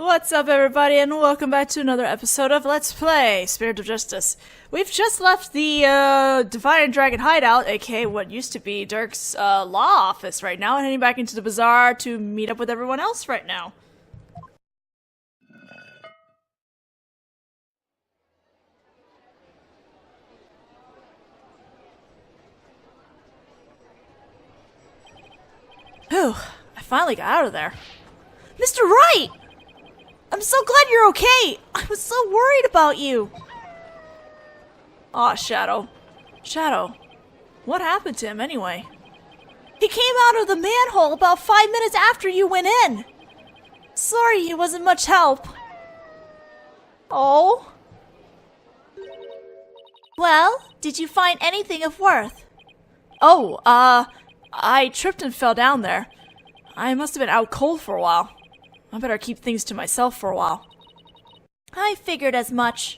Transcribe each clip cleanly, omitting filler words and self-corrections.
What's up, everybody, and welcome back to another episode of Let's Play Spirit of Justice. We've just left the Divine Dragon hideout, aka what used to be Dirk's law office right now, and heading back into the bazaar to meet up with everyone else right now. Whew, I finally got out of there. Mr. Wright! I'm so glad you're okay! I was so worried about you! Aw, Shadow. Shadow, what happened to him anyway? He came out of the manhole about 5 minutes after you went in! Sorry he wasn't much help. Oh? Well, did you find anything of worth? Oh, I tripped and fell down there. I must have been out cold for a while. I better keep things to myself for a while. I figured as much.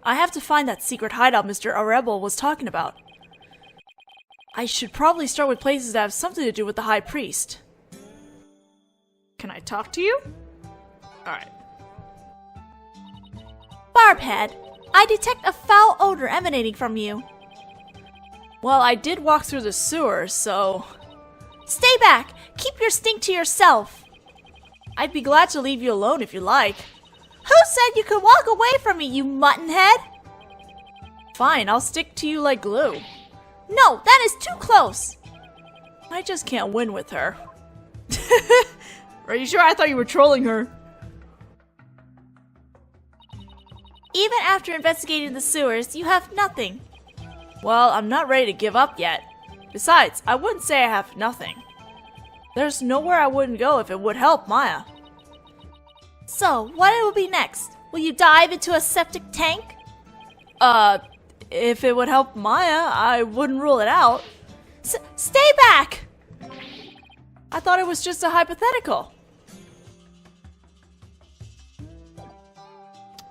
I have to find that secret hideout Mr. Arebel was talking about. I should probably start with places that have something to do with the High Priest. Can I talk to you? Alright. Barbhead, I detect a foul odor emanating from you. Well, I did walk through the sewers, so... Stay back! Keep your stink to yourself! I'd be glad to leave you alone if you like. Who said you could walk away from me, you muttonhead? Fine, I'll stick to you like glue. No, that is too close! I just can't win with her. Are you sure? I thought you were trolling her. Even after investigating the sewers, you have nothing. Well, I'm not ready to give up yet. Besides, I wouldn't say I have nothing. There's nowhere I wouldn't go if it would help Maya. So, what will be next? Will you dive into a septic tank? If it would help Maya, I wouldn't rule it out. Stay back! I thought it was just a hypothetical.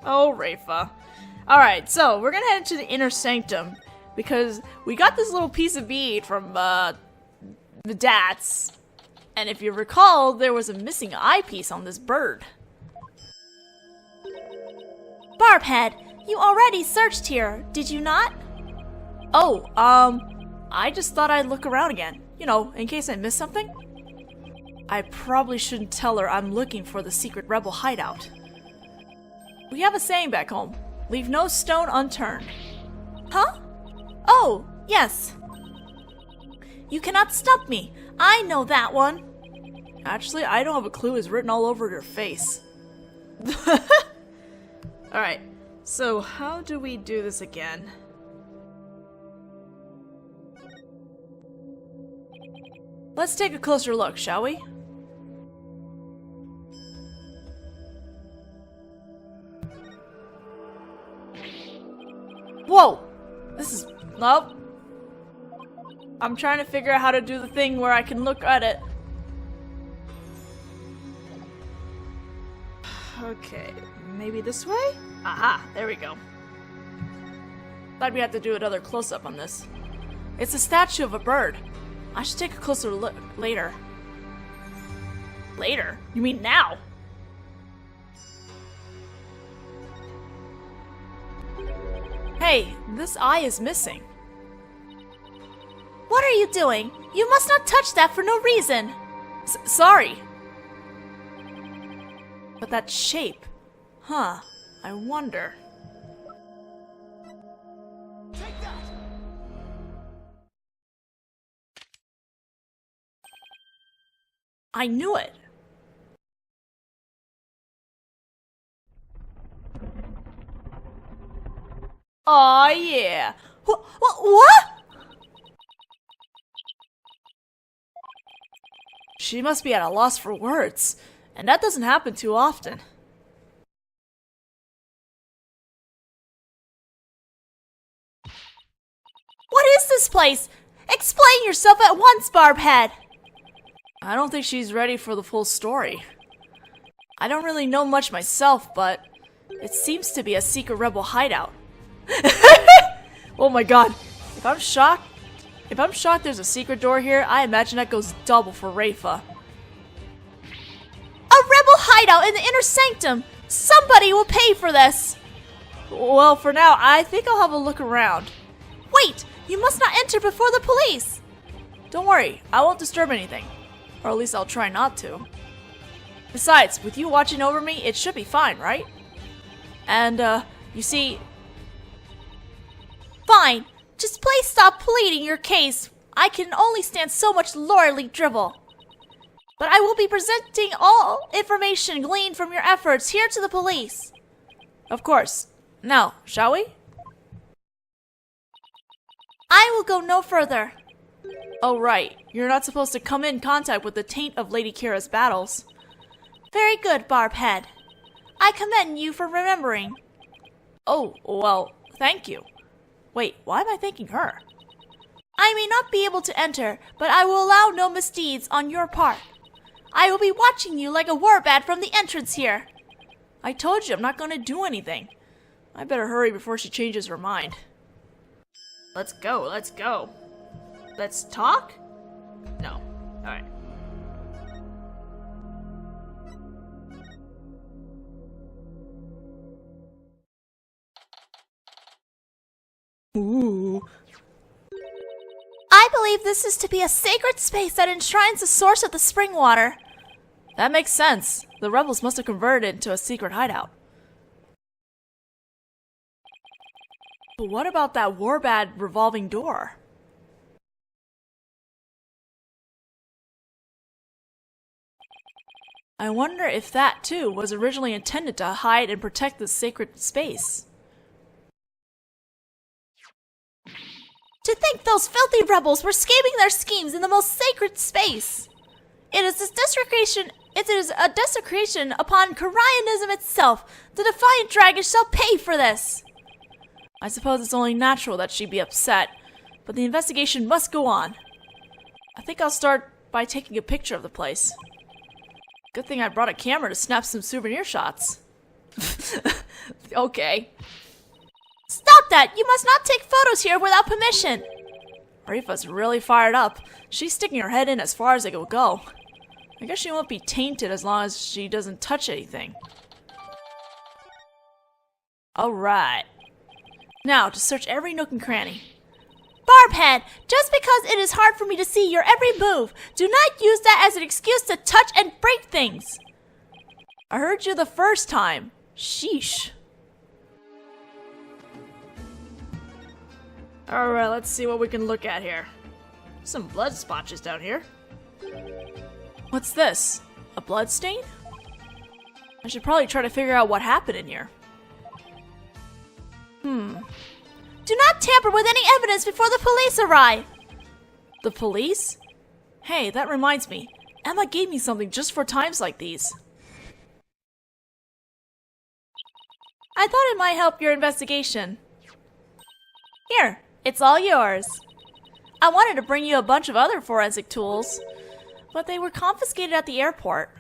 Oh, Rafa. Alright, so we're gonna head into the inner sanctum because we got this little piece of bead from, the Dats. And if you recall, there was a missing eyepiece on this bird. Barbhead, you already searched here, did you not? Oh, I just thought I'd look around again. You know, in case I missed something. I probably shouldn't tell her I'm looking for the secret rebel hideout. We have a saying back home, leave no stone unturned. Huh? Oh, yes. You cannot stump me. I know that one. Actually, I don't have a clue. It's written all over your face. Alright, so how do we do this again? Let's take a closer look, shall we? Whoa! This is... nope. I'm trying to figure out how to do the thing where I can look at it. Okay, maybe this way? Aha, there we go. Thought we had to do another close-up on this. It's a statue of a bird. I should take a closer look later. Later? You mean now? Hey, this eye is missing. What are you doing? You must not touch that for no reason. Sorry. But that shape. Huh. I wonder. Take that. I knew it. Aw, yeah. What? She must be at a loss for words, and that doesn't happen too often. What is this place? Explain yourself at once, Barbhead! I don't think she's ready for the full story. I don't really know much myself, but it seems to be a secret rebel hideout. Oh my god. If I'm shocked there's a secret door here, I imagine that goes double for Rafa. A rebel hideout? hideout in the inner sanctum. Somebody will pay for this. Well, for now, I think I'll have a look around. Wait! You must not enter before the police! Don't worry, I won't disturb anything. Or at least I'll try not to. Besides, with you watching over me, it should be fine, right? And, you see... Fine! Just please stop pleading your case. I can only stand so much lawyerly drivel. But I will be presenting all information gleaned from your efforts here to the police. Of course. Now, shall we? I will go no further. Oh, right. You're not supposed to come in contact with the taint of Lady Kira's battles. Very good, Barbhead. I commend you for remembering. Oh, well, thank you. Wait, why am I thanking her? I may not be able to enter, but I will allow no misdeeds on your part. I will be watching you like a warbat from the entrance here. I told you I'm not going to do anything. I better hurry before she changes her mind. Let's go, let's go. Let's talk? No. Alright. Ooh. I believe this is to be a sacred space that enshrines the source of the spring water. That makes sense. The rebels must have converted it into a secret hideout. But what about that warbad revolving door? I wonder if that, too, was originally intended to hide and protect this sacred space. To think those filthy rebels were scheming their schemes in the most sacred space! It is a desecration upon Khurainism itself. The defiant dragon shall pay for this! I suppose it's only natural that she'd be upset, but the investigation must go on. I think I'll start by taking a picture of the place. Good thing I brought a camera to snap some souvenir shots. Okay. Stop that! You must not take photos here without permission! Arifa's really fired up. She's sticking her head in as far as it will go. I guess she won't be tainted as long as she doesn't touch anything. Alright. Now, to search every nook and cranny. Barbhead, just because it is hard for me to see your every move, do not use that as an excuse to touch and break things. I heard you the first time. Sheesh. Alright, let's see what we can look at here. Some blood splotches down here. What's this? A blood stain? I should probably try to figure out what happened in here. Do not tamper with any evidence before the police arrive! The police? Hey, that reminds me. Emma gave me something just for times like these. I thought it might help your investigation. Here, it's all yours. I wanted to bring you a bunch of other forensic tools, but they were confiscated at the airport.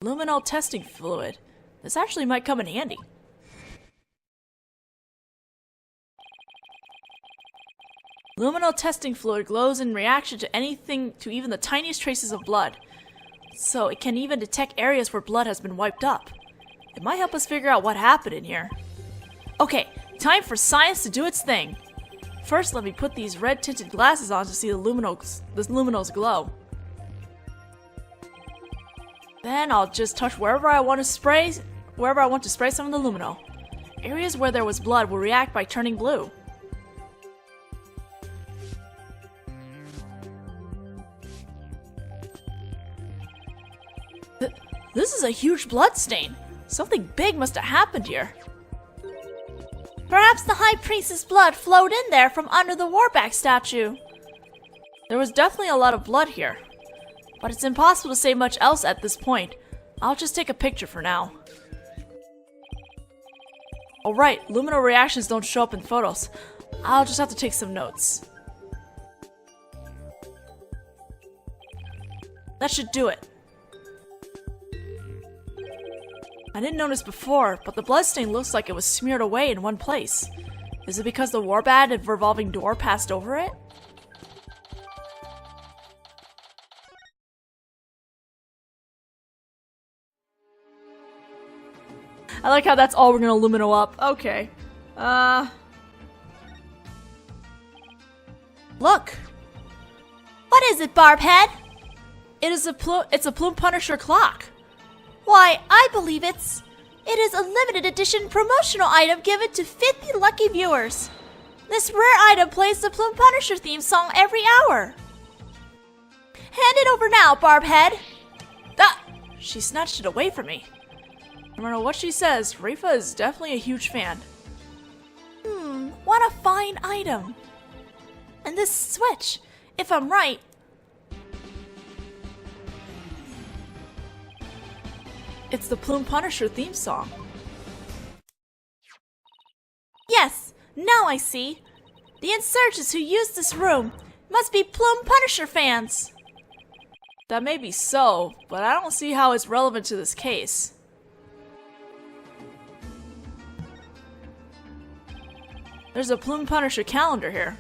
Luminol testing fluid. This actually might come in handy. Luminol testing fluid glows in reaction to anything, to even the tiniest traces of blood. So it can even detect areas where blood has been wiped up. It might help us figure out what happened in here. Okay, time for science to do its thing. First, let me put these red-tinted glasses on to see the luminals glow. Then I'll just touch wherever I want to spray some of the luminol. Areas where there was blood will react by turning blue. This is a huge blood stain. Something big must have happened here. Perhaps the High Priestess' blood flowed in there from under the Warback statue. There was definitely a lot of blood here, but it's impossible to say much else at this point. I'll just take a picture for now. Alright, luminal reactions don't show up in photos. I'll just have to take some notes. That should do it. I didn't notice before, but the bloodstain looks like it was smeared away in one place. Is it because the warbad and revolving door passed over it? I like how that's all we're gonna lumino up. Okay. Look. What is it, Barbhead? It's a Plume Punisher clock. Why, I believe it is a limited edition promotional item given to 50 lucky viewers. This rare item plays the Plume Punisher theme song every hour. Hand it over now, Barbhead. She snatched it away from me. No matter what she says, Rifa is definitely a huge fan. What a fine item. And this switch, if I'm right. It's the Plume Punisher theme song. Yes, now I see. The insurgents who used this room must be Plume Punisher fans. That may be so, but I don't see how it's relevant to this case. There's a Plume Punisher calendar here.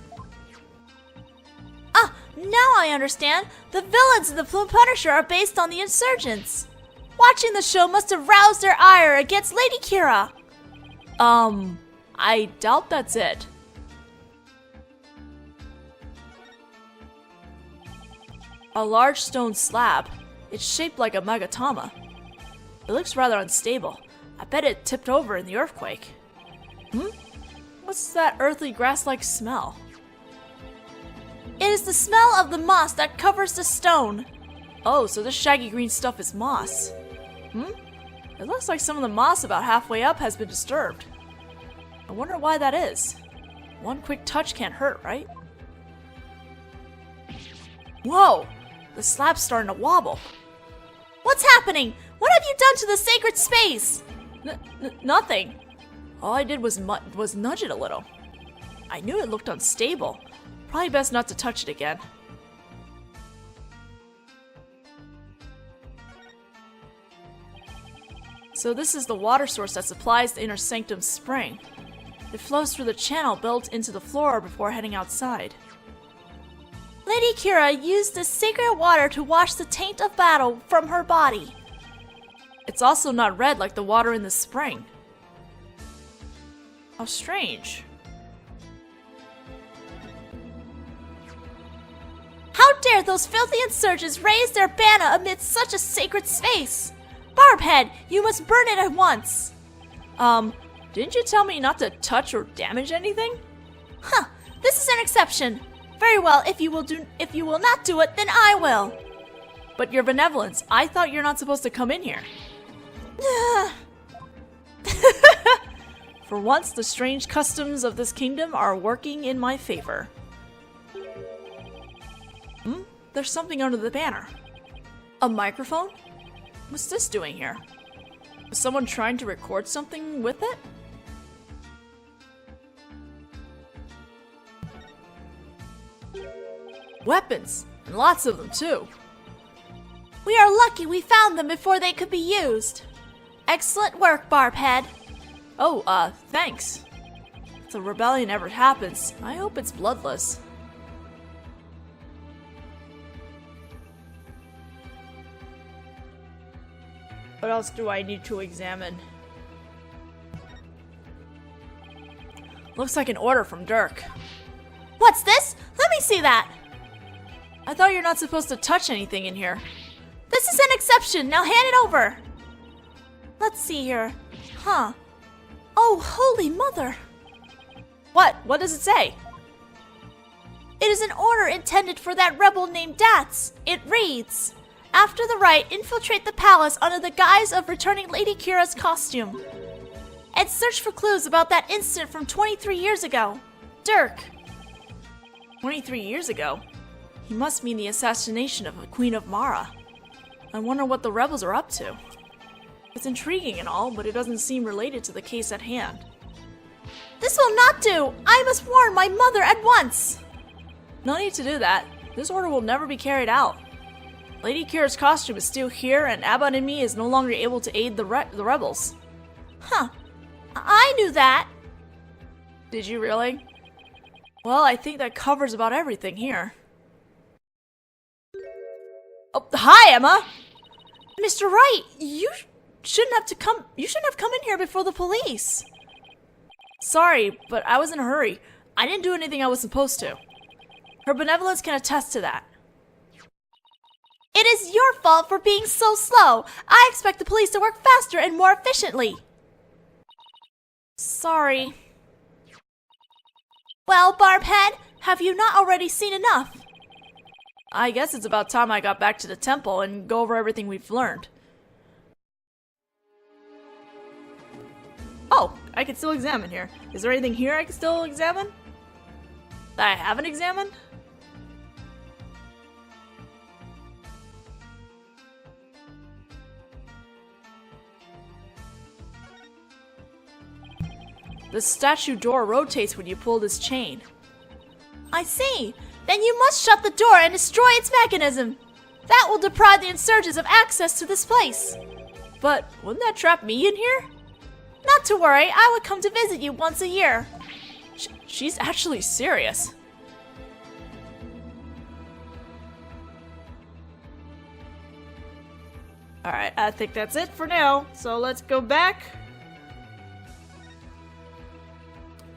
Ah, now I understand. The villains of the Plume Punisher are based on the insurgents. Watching the show must have roused their ire against Lady Kira. I doubt that's it. A large stone slab. It's shaped like a Magatama. It looks rather unstable. I bet it tipped over in the earthquake. What's that earthly grass-like smell? It is the smell of the moss that covers the stone. Oh, so this shaggy green stuff is moss. It looks like some of the moss about halfway up has been disturbed. I wonder why that is. One quick touch can't hurt, right? Whoa! The slab's starting to wobble. What's happening? What have you done to the sacred space? Nothing. All I did was nudge it a little. I knew it looked unstable. Probably best not to touch it again. So this is the water source that supplies the inner sanctum spring. It flows through the channel built into the floor before heading outside. Lady Kira used this sacred water to wash the taint of battle from her body. It's also not red like the water in the spring. How strange. How dare those filthy insurgents raise their banner amidst such a sacred space? Barbhead, you must burn it at once. Didn't you tell me not to touch or damage anything? Huh, this is an exception. Very well, if you will not do it, then I will. But your benevolence, I thought you're not supposed to come in here. For once, the strange customs of this kingdom are working in my favor. There's something under the banner. A microphone? What's this doing here? Was someone trying to record something with it? Weapons! And lots of them, too. We are lucky we found them before they could be used. Excellent work, Barbhead. Oh, thanks. If the rebellion ever happens, I hope it's bloodless. What else do I need to examine? Looks like an order from Dirk. What's this? Let me see that. I thought you're not supposed to touch anything in here. This is an exception. Now hand it over. Let's see here. Huh. Oh, holy mother. What? What does it say? It is an order intended for that rebel named Dats. It reads, after the rite, infiltrate the palace under the guise of returning Lady Kira's costume. And search for clues about that incident from 23 years ago. Dirk. 23 years ago? He must mean the assassination of the Queen of Mara. I wonder what the rebels are up to. It's intriguing and all, but it doesn't seem related to the case at hand. This will not do! I must warn my mother at once! No need to do that. This order will never be carried out. Lady Kira's costume is still here, and Abba and me is no longer able to aid the rebels. Huh. I knew that. Did you really? Well, I think that covers about everything here. Oh, hi, Emma! Mr. Wright, you shouldn't have come in here before the police. Sorry, but I was in a hurry. I didn't do anything I was supposed to. Her benevolence can attest to that. It is your fault for being so slow. I expect the police to work faster and more efficiently. Sorry. Well, Barbhead, have you not already seen enough? I guess it's about time I got back to the temple and go over everything we've learned. Oh, I can still examine here. Is there anything here I can still examine? That I haven't examined? The statue door rotates when you pull this chain. I see. Then you must shut the door and destroy its mechanism. That will deprive the insurgents of access to this place. But wouldn't that trap me in here? Not to worry, I would come to visit you once a year. She's actually serious. Alright, I think that's it for now. So let's go back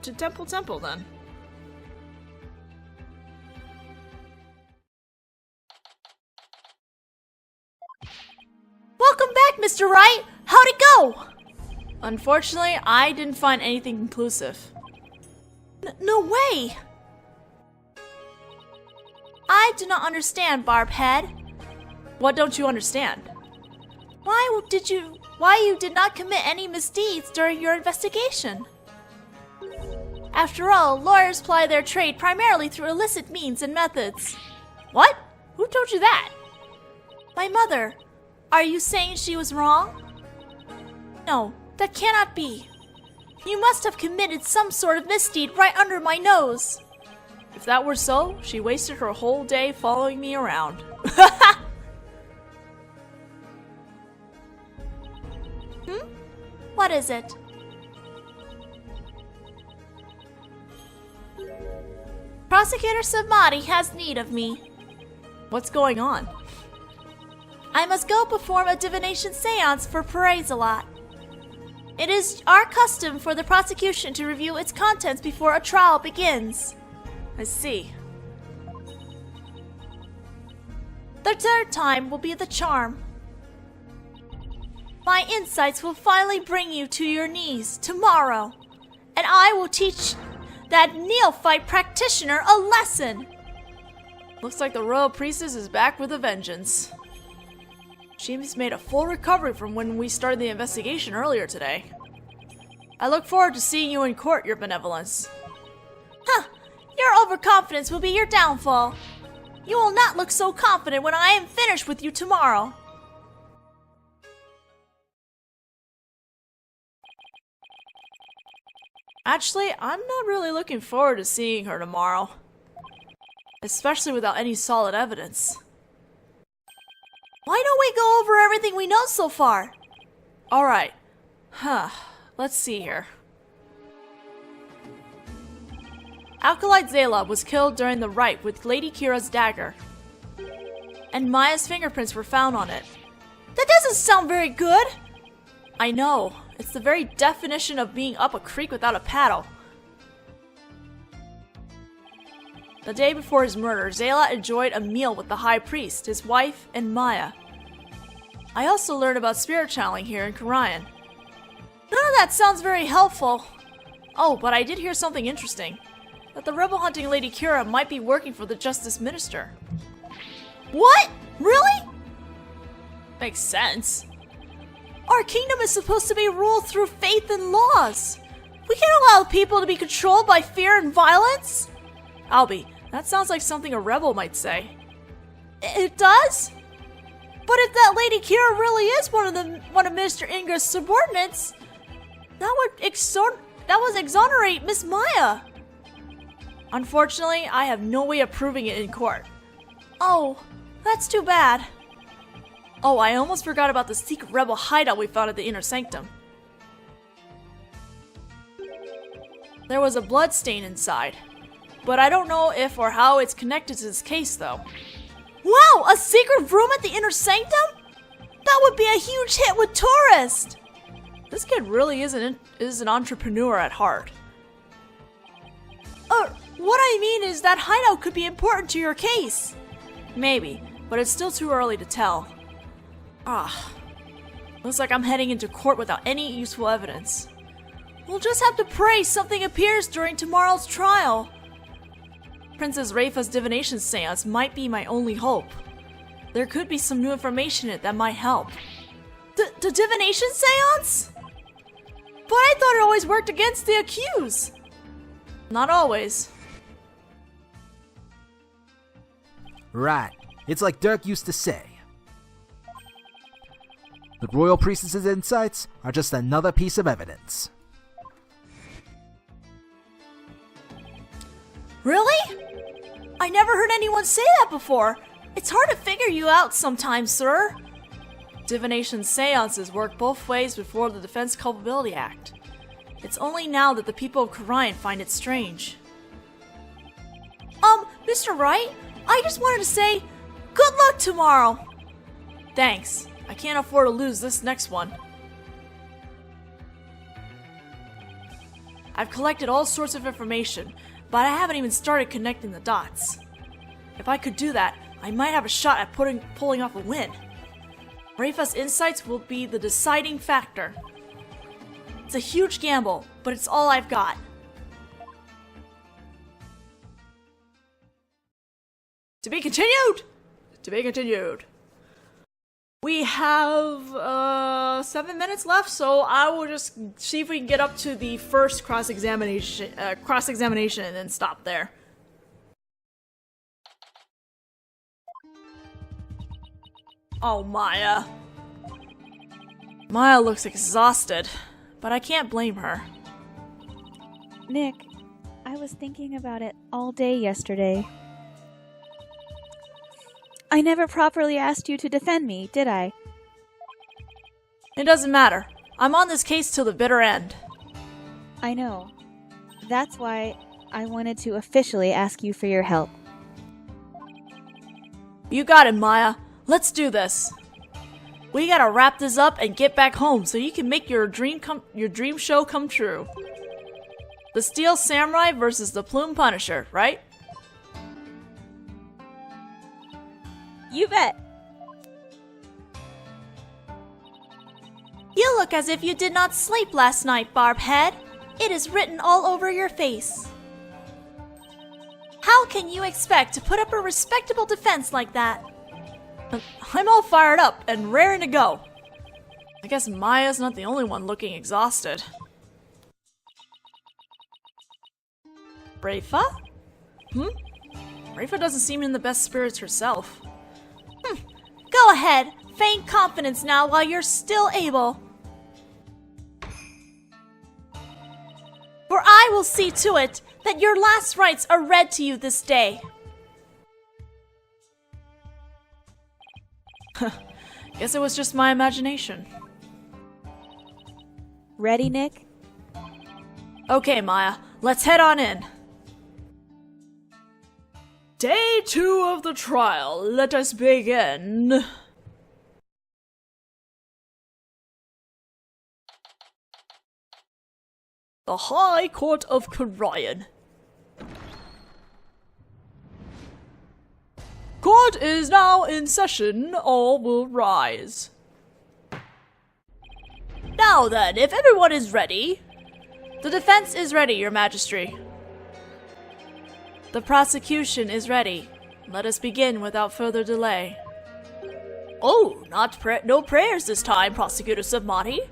to Temple then. Welcome back, Mr. Wright. How'd it go? Unfortunately, I didn't find anything conclusive. No way! I do not understand, Barbhead. What don't you understand? Why you did not commit any misdeeds during your investigation? After all, lawyers ply their trade primarily through illicit means and methods. What? Who told you that? My mother. Are you saying she was wrong? No, that cannot be. You must have committed some sort of misdeed right under my nose. If that were so, she wasted her whole day following me around. What is it? Prosecutor Samadhi has need of me. What's going on? I must go perform a divination seance for Parazelot. It is our custom for the prosecution to review its contents before a trial begins. I see. The third time will be the charm. My insights will finally bring you to your knees tomorrow, and I will teach that neophyte practitioner a lesson. Looks like the royal priestess is back with a vengeance. She's made a full recovery from when we started the investigation earlier today. I look forward to seeing you in court, Your Benevolence. Huh! Your overconfidence will be your downfall. You will not look so confident when I am finished with you tomorrow. Actually, I'm not really looking forward to seeing her tomorrow. Especially without any solid evidence. Why don't we go over everything we know so far? Alright. Let's see here. Alkalite Zayla was killed during the rite with Lady Kira's dagger. And Maya's fingerprints were found on it. That doesn't sound very good. I know. It's the very definition of being up a creek without a paddle. The day before his murder, Zayla enjoyed a meal with the High Priest, his wife, and Maya. I also learned about spirit channeling here in Khurain. None of that sounds very helpful. Oh, but I did hear something interesting. That the rebel hunting Lady Kira might be working for the Justice Minister. What? Really? Makes sense. Our kingdom is supposed to be ruled through faith and laws. We can't allow people to be controlled by fear and violence. Albie, that sounds like something a rebel might say. It does? But if that Lady Kira really is one of Mr. Ingra's subordinates, that would exonerate Miss Maya. Unfortunately, I have no way of proving it in court. Oh, that's too bad. Oh, I almost forgot about the secret rebel hideout we found at the Inner Sanctum. There was a blood stain inside. But I don't know if or how it's connected to this case, though. Wow, a secret room at the Inner Sanctum? That would be a huge hit with tourists! This kid really is an entrepreneur at heart. What I mean is that hideout could be important to your case. Maybe, but it's still too early to tell. Looks like I'm heading into court without any useful evidence. We'll just have to pray something appears during tomorrow's trial. Princess Raifa's divination seance might be my only hope. There could be some new information in it that might help. The divination seance? But I thought it always worked against the accused. Not always. Right. It's like Dirk used to say. The royal priestess's insights are just another piece of evidence. Really? I never heard anyone say that before. It's hard to figure you out sometimes, sir. Divination seances work both ways before the Defense Culpability Act. It's only now that the people of Khurain find it strange. Mr. Wright, I just wanted to say, good luck tomorrow. Thanks. I can't afford to lose this next one. I've collected all sorts of information, but I haven't even started connecting the dots. If I could do that, I might have a shot at pulling off a win. Raifa's insights will be the deciding factor. It's a huge gamble, but it's all I've got. To be continued! To be continued. We have 7 minutes left, so I will just see if we can get up to the first cross-examination and then stop there. Oh, Maya. Maya looks exhausted, but I can't blame her. Nick, I was thinking about it all day yesterday. I never properly asked you to defend me, did I? It doesn't matter. I'm on this case till the bitter end. I know. That's why I wanted to officially ask you for your help. You got it, Maya. Let's do this. We gotta wrap this up and get back home so you can make your dream show come true. The Steel Samurai versus the Plume Punisher, right? You bet! You look as if you did not sleep last night, Barbhead. It is written all over your face. How can you expect to put up a respectable defense like that? I'm all fired up and raring to go. I guess Maya's not the only one looking exhausted. Raifa? Raifa doesn't seem in the best spirits herself. Go ahead, feign confidence now while you're still able. For I will see to it that your last rites are read to you this day. Guess it was just my imagination. Ready, Nick? Okay, Maya, let's head on in. Day 2 of the trial. Let us begin. The High Court of Khurain. Court is now in session. All will rise. Now then, if everyone is ready. The defense is ready, Your Majesty. The prosecution is ready. Let us begin without further delay. Oh, no prayers this time, Prosecutor Submati.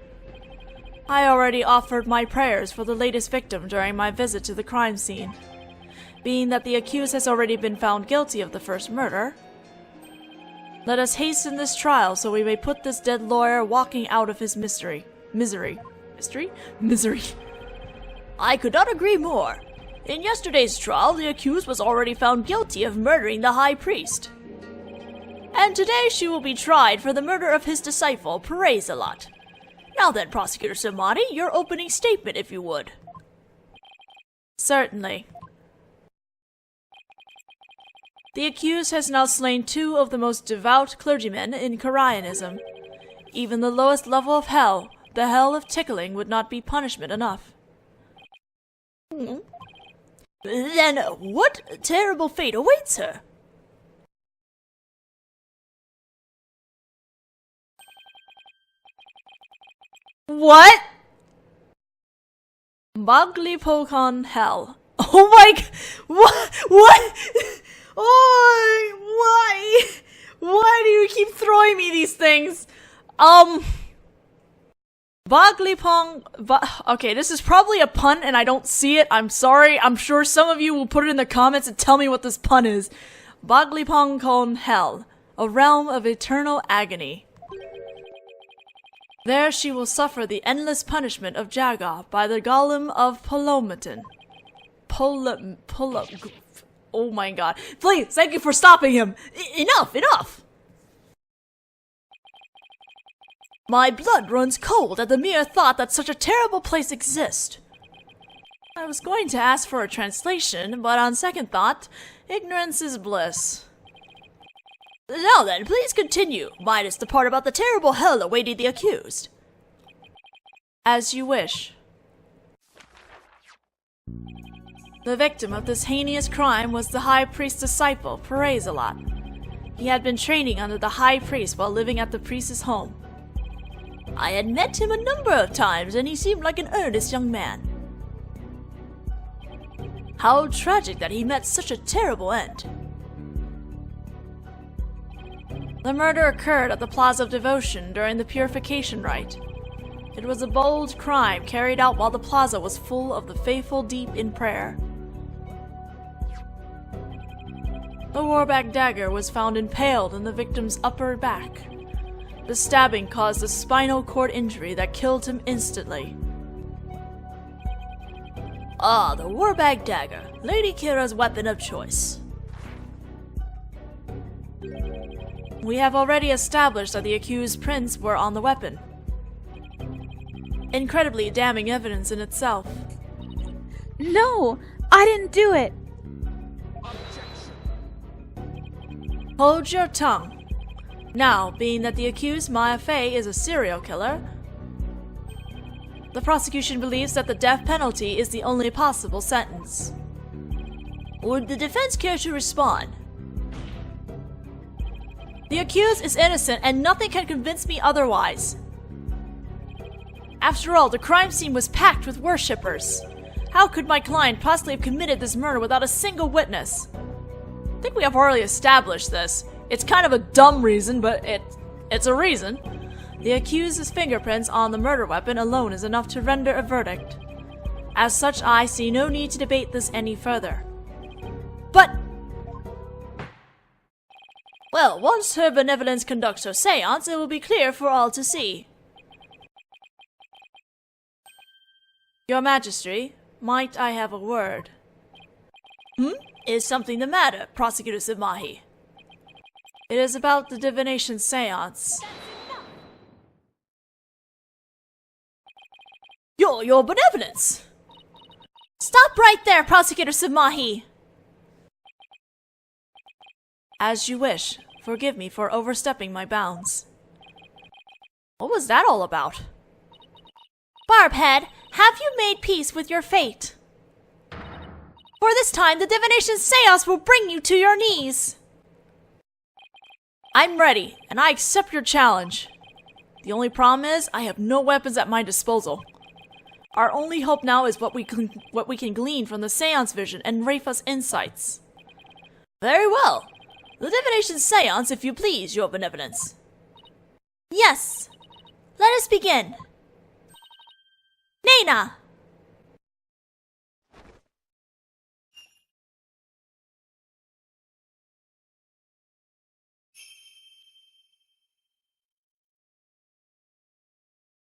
I already offered my prayers for the latest victim during my visit to the crime scene. Being that the accused has already been found guilty of the first murder, let us hasten this trial so we may put this dead lawyer walking out of his misery. I could not agree more. In yesterday's trial, the accused was already found guilty of murdering the High Priest. And today she will be tried for the murder of his disciple, Perez-a-lot. Now then, Prosecutor Samadi, your opening statement, if you would. Certainly. The accused has now slain 2 of the most devout clergymen in Khurainism. Even the lowest level of hell, the hell of tickling, would not be punishment enough. Then what terrible fate awaits her? What? Baglipokon hell. Oh my g- What? Oh, why? Why do you keep throwing me these things? Okay, this is probably a pun and I don't see it. I'm sorry. I'm sure some of you will put it in the comments and tell me what this pun is. Baglipokon hell, a realm of eternal agony. There she will suffer the endless punishment of Jaga by the golem of Polomaton. Oh my god. Please, thank you for stopping him. Enough! My blood runs cold at the mere thought that such a terrible place exists. I was going to ask for a translation, but on second thought, ignorance is bliss. Now then, please continue, minus the part about the terrible hell awaiting the accused. As you wish. The victim of this heinous crime was the high priest's disciple, Perezalat. He had been training under the high priest while living at the priest's home. I had met him a number of times, and he seemed like an earnest young man. How tragic that he met such a terrible end. The murder occurred at the Plaza of Devotion during the purification rite. It was a bold crime carried out while the plaza was full of the faithful deep in prayer. The warback dagger was found impaled in the victim's upper back. The stabbing caused a spinal cord injury that killed him instantly. Ah, the warback dagger, Lady Kira's weapon of choice. We have already established that the accused prints were on the weapon. Incredibly damning evidence in itself. No! I didn't do it! Hold your tongue. Now, being that the accused Maya Fey is a serial killer, the prosecution believes that the death penalty is the only possible sentence. Would the defense care to respond? The accused is innocent and nothing can convince me otherwise. After all, the crime scene was packed with worshippers. How could my client possibly have committed this murder without a single witness? I think we have already established this. It's kind of a dumb reason, but it's a reason. The accused's fingerprints on the murder weapon alone is enough to render a verdict. As such, I see no need to debate this any further. But well, once her benevolence conducts her seance, it will be clear for all to see. Your Majesty, might I have a word? Is something the matter, Prosecutor Simahi? It is about the divination seance. Your benevolence! Stop right there, Prosecutor Simahi! As you wish. Forgive me for overstepping my bounds. What was that all about? Barbhead, have you made peace with your fate? For this time, the divination seance will bring you to your knees. I'm ready, and I accept your challenge. The only problem is, I have no weapons at my disposal. Our only hope now is what we can glean from the seance vision and Rafa's insights. Very well. The divination seance, if you please, your benevolence. Yes. Let us begin. Nena!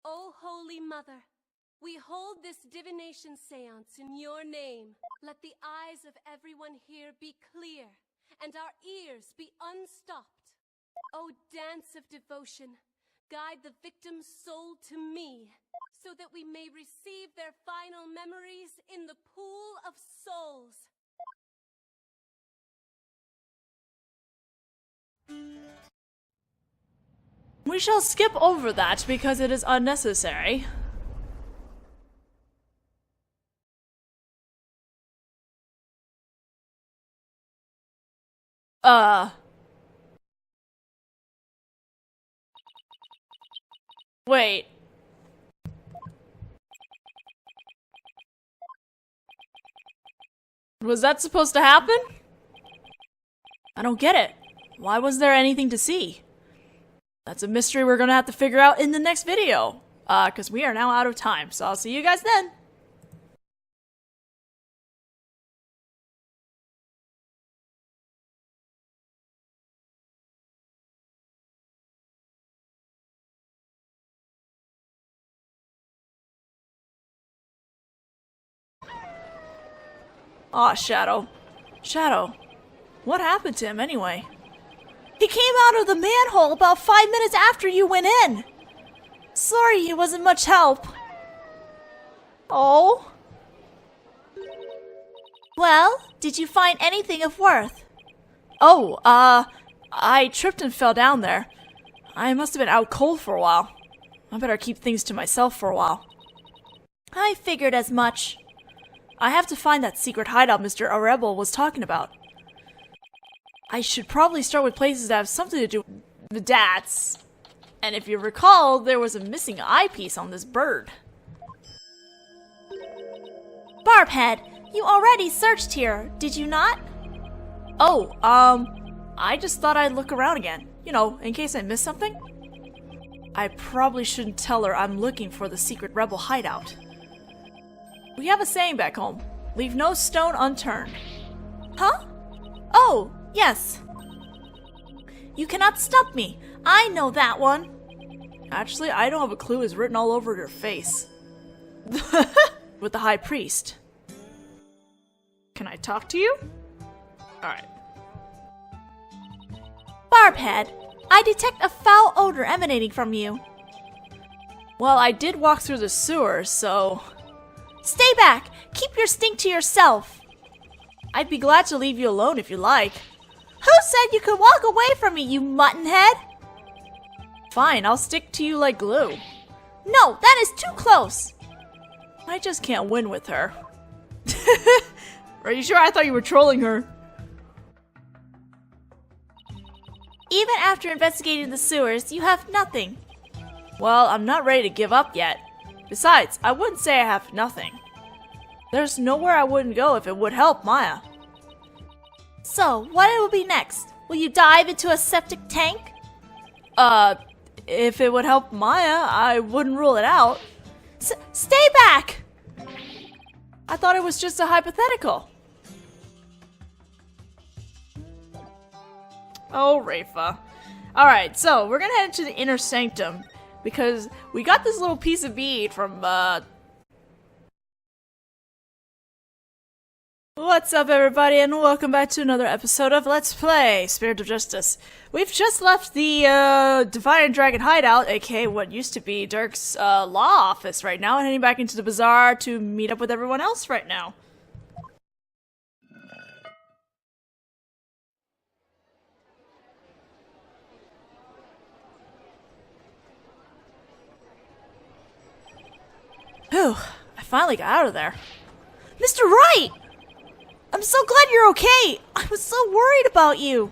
O Holy Mother, we hold this divination seance in your name. Let the eyes of everyone here be clear, and our ears be unstopped. O dance of devotion, guide the victim's soul to me, so that we may receive their final memories in the pool of souls. We shall skip over that because it is unnecessary. Wait. Was that supposed to happen? I don't get it. Why was there anything to see? That's a mystery we're gonna have to figure out in the next video. Cause we are now out of time, so I'll see you guys then. Aw, Shadow. Shadow, what happened to him anyway? He came out of the manhole about 5 minutes after you went in. Sorry he wasn't much help. Oh? Well, did you find anything of worth? Oh, I tripped and fell down there. I must have been out cold for a while. I better keep things to myself for a while. I figured as much. I have to find that secret hideout Mr. Arebel was talking about. I should probably start with places that have something to do with the dats. And if you recall, there was a missing eyepiece on this bird. Barbhead, you already searched here, did you not? Oh, I just thought I'd look around again. You know, in case I missed something. I probably shouldn't tell her I'm looking for the secret rebel hideout. We have a saying back home, leave no stone unturned. Huh? Oh, yes. You cannot stop me. I know that one. Actually, I don't have a clue. It's written all over your face. With the high priest. Can I talk to you? Alright. Barbhead, I detect a foul odor emanating from you. Well, I did walk through the sewers, so... Stay back! Keep your stink to yourself! I'd be glad to leave you alone if you like. Who said you could walk away from me, you muttonhead? Fine, I'll stick to you like glue. No, that is too close! I just can't win with her. Are you sure? I thought you were trolling her. Even after investigating the sewers, you have nothing. Well, I'm not ready to give up yet. Besides, I wouldn't say I have nothing. There's nowhere I wouldn't go if it would help Maya. So, what will be next? Will you dive into a septic tank? If it would help Maya, I wouldn't rule it out. Stay back! I thought it was just a hypothetical. Oh, Rafa. Alright, so we're gonna head to the inner sanctum because we got this little piece of bead from, What's up, everybody, and welcome back to another episode of Let's Play Spirit of Justice. We've just left the, Defiant Dragon hideout, aka what used to be Dirk's, law office right now, and heading back into the bazaar to meet up with everyone else right now. Whew, I finally got out of there. Mr. Wright! I'm so glad you're okay! I was so worried about you!